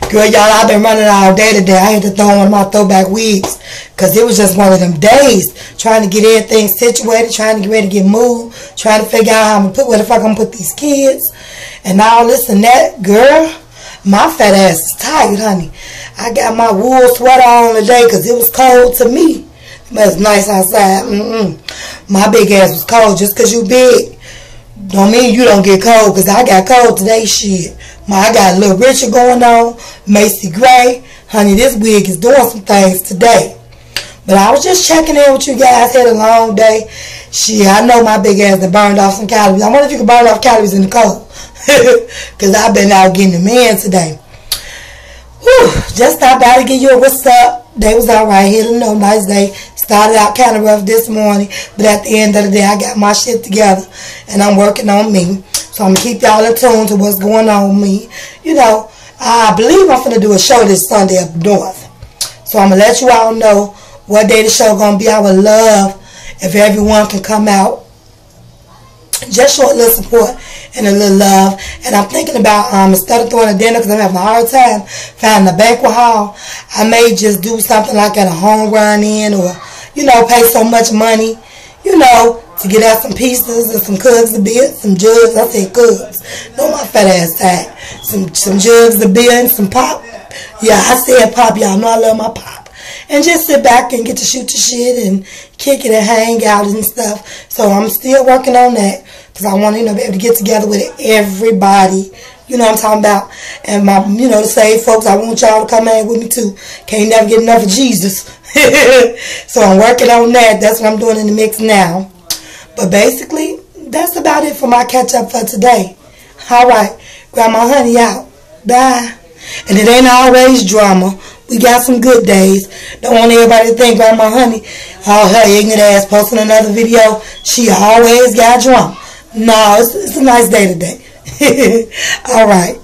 Girl, y'all, I've been running all day today. I had to throw on one of my throwback wigs because it was just one of them days trying to get everything situated, trying to get ready to get moved, trying to figure out how I'm going to put, where the fuck I'm going to put these kids and all this and that. Girl, my fat ass is tired, honey. I got my wool sweater on today because it was cold to me. But it's nice outside. My big ass was cold. Just because you big don't mean you don't get cold, because I got cold today, shit. I got a little Richard going on, Macy Gray. Honey, this wig is doing some things today. But I was just checking in with you guys. Had a long day. Shit, I know my big ass that burned off some calories. I wonder if you can burn off calories in the cold. Because I've been out getting the man today. Whew, just stopped by to give you a what's up. Day was alright. Here to know, nice day. Started out kind of rough this morning, but at the end of the day, I got my shit together, and I'm working on me. So I'm going to keep y'all in tune to what's going on with me. You know, I believe I'm going to do a show this Sunday up north. So I'm going to let you all know what day the show going to be. I would love if everyone can come out. Just show a little support and a little love. And I'm thinking about, instead of throwing a dinner, because I'm having a hard time finding a banquet hall, I may just do something like at a home run in, or, you know, pay so much money, you know, to get out some pieces and some cugs of beer, some jugs. I said cugs. No, my fat ass side. Some jugs of beer and some pop. Yeah, I said pop. Y'all know I love my pop. And just sit back and get to shoot the shit and kick it and hang out and stuff. So I'm still working on that, because I want to, you know, be able to get together with everybody. You know what I'm talking about? And my, you know, to say, folks, I want y'all to come hang with me too. Can't never get enough of Jesus. So I'm working on that. That's what I'm doing in the mix now. But basically, that's about it for my catch up for today. Alright, Grandma Honey out. Bye. And it ain't always drama. We got some good days. Don't want everybody to think Grandma Honey, oh, her ignorant ass posting another video, she always got drama. No, it's a nice day today. Alright.